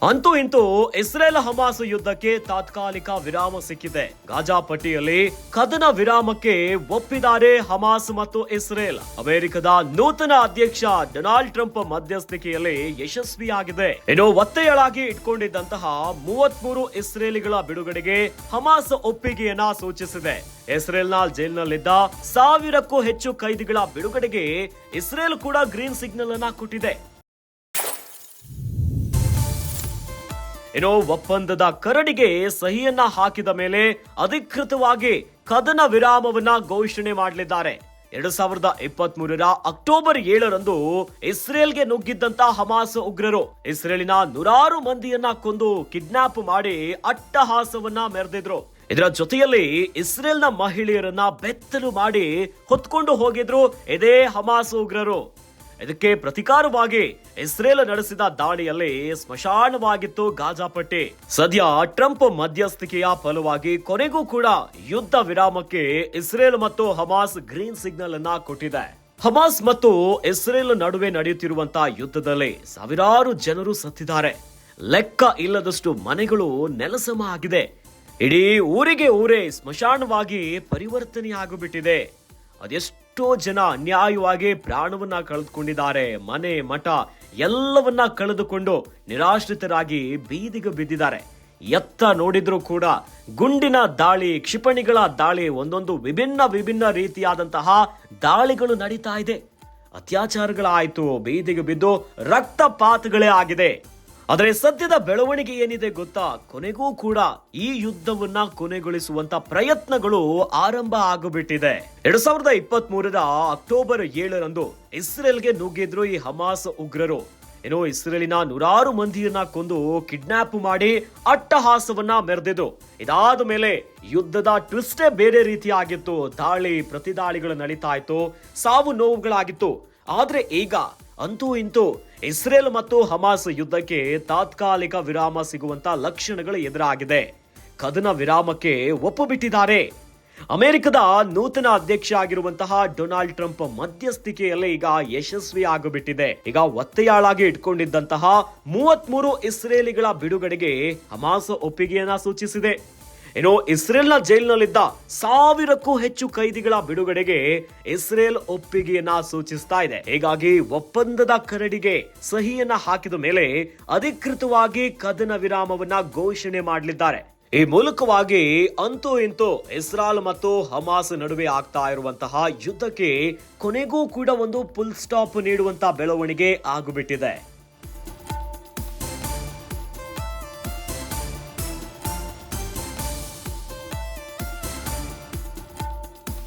ಅಂತೂ ಇಂತೂ Israel Hamas ಯುದ್ಧಕ್ಕೆ ತಾತ್ಕಾಲಿಕ ವಿರಾಮ ಸಿಕ್ಕಿದೆ. ಗಾಜಾ ಪಟ್ಟಿಯಲ್ಲಿ ಕದನ ವಿರಾಮಕ್ಕೆ ಒಪ್ಪಿದ್ದಾರೆ ಹಮಾಸ್ ಮತ್ತು ಇಸ್ರೇಲ್. ಅಮೆರಿಕದ ನೂತನ ಅಧ್ಯಕ್ಷ ಡೊನಾಲ್ಡ್ ಟ್ರಂಪ್ ಮಧ್ಯಸ್ಥಿಕೆಯಲ್ಲಿ ಯಶಸ್ವಿಯಾಗಿದೆ. ಇನ್ನು ಒತ್ತೆಯಾಳಾಗಿ ಇಟ್ಕೊಂಡಿದ್ದಂತಹ 33 ಇಸ್ರೇಲಿಗಳ ಬಿಡುಗಡೆಗೆ ಹಮಾಸ್ ಒಪ್ಪಿಗೆಯನ್ನ ಸೂಚಿಸಿದೆ. ಇಸ್ರೇಲ್ನ ಜೈಲಿನಲ್ಲಿದ್ದ 1000ಕ್ಕೂ ಹೆಚ್ಚು ಕೈದಿಗಳ ಬಿಡುಗಡೆಗೆ ಇಸ್ರೇಲ್ ಕೂಡ ಗ್ರೀನ್ ಸಿಗ್ನಲ್ ಅನ್ನ ಕೊಟ್ಟಿದೆ. ಇನ್ನು ಒಪ್ಪಂದದ ಕರಡಿಗೆ ಸಹಿಯನ್ನ ಹಾಕಿದ ಮೇಲೆ ಅಧಿಕೃತವಾಗಿ ಕದನ ವಿರಾಮವನ್ನ ಘೋಷಣೆ ಮಾಡಲಿದ್ದಾರೆ. 2023 ಅಕ್ಟೋಬರ್ 7ರಂದು ಇಸ್ರೇಲ್ಗೆ ನುಗ್ಗಿದ್ದಂತ ಹಮಾಸ್ ಉಗ್ರರು ಇಸ್ರೇಲಿನ 100 ಮಂದಿಯನ್ನ ಕೊಂದು ಕಿಡ್ನಾಪ್ ಮಾಡಿ ಅಟ್ಟಹಾಸವನ್ನ ಮೆರೆದಿದ್ರು. ಇದರ ಜೊತೆಯಲ್ಲಿ ಇಸ್ರೇಲ್ನ ಮಹಿಳೆಯರನ್ನ ಬೆತ್ತಲು ಮಾಡಿ ಹೊತ್ಕೊಂಡು ಹೋಗಿದ್ರು ಇದೇ ಹಮಾಸ್ ಉಗ್ರರು. ಇದಕ್ಕೆ ಪ್ರತಿಕಾರವಾಗಿ ಇಸ್ರೇಲ್ ನಡೆಸಿದ ದಾಳಿಯಲ್ಲಿ ಸ್ಮಶಾನವಾಗಿತ್ತು ಗಾಜಾ ಪಟ್ಟಿ. ಸದ್ಯ ಟ್ರಂಪ್ ಮಧ್ಯಸ್ಥಿಕೆಯ ಫಲವಾಗಿ ಕೊನೆಗೂ ಕೂಡ ಯುದ್ಧ ವಿರಾಮಕ್ಕೆ ಇಸ್ರೇಲ್ ಮತ್ತು ಹಮಾಸ್ ಗ್ರೀನ್ ಸಿಗ್ನಲ್ ಅನ್ನ ಕೊಟ್ಟಿದೆ. ಹಮಾಸ್ ಮತ್ತು ಇಸ್ರೇಲ್ ನಡುವೆ ನಡೆಯುತ್ತಿರುವಂತಹ ಯುದ್ಧದಲ್ಲಿ ಸಾವಿರಾರು ಜನರು ಸತ್ತಿದ್ದಾರೆ. ಲೆಕ್ಕ ಇಲ್ಲದಷ್ಟು ಮನೆಗಳು ನೆಲಸಮ ಆಗಿದೆ. ಇಡೀ ಊರಿಗೆ ಊರೇ ಸ್ಮಶಾನವಾಗಿ ಪರಿವರ್ತನೆಯಾಗಿಬಿಟ್ಟಿದೆ. ಅದೆಷ್ಟೋ ಜನ ಅನ್ಯಾಯವಾಗಿ ಪ್ರಾಣವನ್ನ ಕಳೆದುಕೊಂಡಿದ್ದಾರೆ. ಮನೆ ಮಠ ಎಲ್ಲವನ್ನ ಕಳೆದುಕೊಂಡು ನಿರಾಶ್ರಿತರಾಗಿ ಬೀದಿಗೆ ಬಿದ್ದಿದ್ದಾರೆ. ಎತ್ತ ನೋಡಿದ್ರು ಕೂಡ ಗುಂಡಿನ ದಾಳಿ, ಕ್ಷಿಪಣಿಗಳ ದಾಳಿ, ಒಂದೊಂದು ವಿಭಿನ್ನ ರೀತಿಯಾದಂತಹ ದಾಳಿಗಳು ನಡೀತಾ ಇದೆ. ಅತ್ಯಾಚಾರಗಳಾಯ್ತು, ಬೀದಿಗೆ ಬಿದ್ದು ರಕ್ತಪಾತಗಳೇ ಆಗಿದೆ. ಆದರೆ ಸದ್ಯದ ಬೆಳವಣಿಗೆ ಏನಿದೆ ಗೊತ್ತಾ? ಕೊನೆಗೂ ಕೂಡ ಈ ಯುದ್ಧವನ್ನ ಕೊನೆಗೊಳಿಸುವಂತ ಪ್ರಯತ್ನಗಳು ಆರಂಭ ಆಗಿಬಿಟ್ಟಿದೆ. 2023 ಅಕ್ಟೋಬರ್ 7ರಂದು ಇಸ್ರೇಲ್ಗೆ ನುಗ್ಗಿದ್ರು ಈ ಹಮಾಸ್ ಉಗ್ರರು. ಇನ್ನು ಇಸ್ರೇಲಿನ 100 ಮಂದಿಯನ್ನ ಕೊಂದು ಕಿಡ್ನಾಪ್ ಮಾಡಿ ಅಟ್ಟಹಾಸವನ್ನ ಮೆರೆದಿದ್ರು. ಇದಾದ ಮೇಲೆ ಯುದ್ಧದ ಟ್ವಿಸ್ಟೇ ಬೇರೆ ರೀತಿಯಾಗಿತ್ತು. ದಾಳಿ ಪ್ರತಿದಾಳಿಗಳು ನಡೀತಾ ಇತ್ತು, ಸಾವು ನೋವುಗಳಾಗಿತ್ತು. ಆದ್ರೆ ಈಗ ಅಂತೂ ಇಂತೂ ಇಸ್ರೇಲ್ ಮತ್ತು ಹಮಾಸ್ ಯುದ್ಧಕ್ಕೆ ತಾತ್ಕಾಲಿಕ ವಿರಾಮ ಸಿಗುವಂತ ಲಕ್ಷಣಗಳು ಎದುರಾಗಿದೆ. ಕದನ ವಿರಾಮಕ್ಕೆ ಒಪ್ಪುಬಿಟ್ಟಿದ್ದಾರೆ. ಅಮೆರಿಕದ ನೂತನ ಅಧ್ಯಕ್ಷ ಆಗಿರುವಂತಹ ಡೊನಾಲ್ಡ್ ಟ್ರಂಪ್ ಮಧ್ಯಸ್ಥಿಕೆಯಲ್ಲಿ ಈಗ ಯಶಸ್ವಿ ಆಗಿಬಿಟ್ಟಿದೆ. ಈಗ ಒತ್ತೆಯಾಳಾಗಿ ಇಟ್ಕೊಂಡಿದ್ದಂತಹ 33 ಇಸ್ರೇಲಿಗಳ ಬಿಡುಗಡೆಗೆ ಹಮಾಸ್ ಒಪ್ಪಿಗೆಯನ್ನ ಸೂಚಿಸಿದೆ. ಇನ್ನು ಇಸ್ರೇಲ್ನ ಜೈಲಿನಲ್ಲಿದ್ದ 1000ಕ್ಕೂ ಹೆಚ್ಚು ಕೈದಿಗಳ ಬಿಡುಗಡೆಗೆ ಇಸ್ರೇಲ್ ಒಪ್ಪಿಗೆಯನ್ನ ಸೂಚಿಸ್ತಾ ಇದೆ. ಹೀಗಾಗಿ ಒಪ್ಪಂದದ ಕರಡಿಗೆ ಸಹಿಯನ್ನ ಹಾಕಿದ ಮೇಲೆ ಅಧಿಕೃತವಾಗಿ ಕದನ ವಿರಾಮವನ್ನ ಘೋಷಣೆ ಮಾಡಲಿದ್ದಾರೆ. ಈ ಮೂಲಕವಾಗಿ ಅಂತೂ ಇಂತೂ ಇಸ್ರಾಲ್ ಮತ್ತು ಹಮಾಸ್ ನಡುವೆ ಆಗ್ತಾ ಇರುವಂತಹ ಯುದ್ಧಕ್ಕೆ ಕೊನೆಗೂ ಕೂಡ ಒಂದು ಫುಲ್ ಸ್ಟಾಪ್ ನೀಡುವಂತ ಬೆಳವಣಿಗೆ ಆಗಿಬಿಟ್ಟಿದೆ.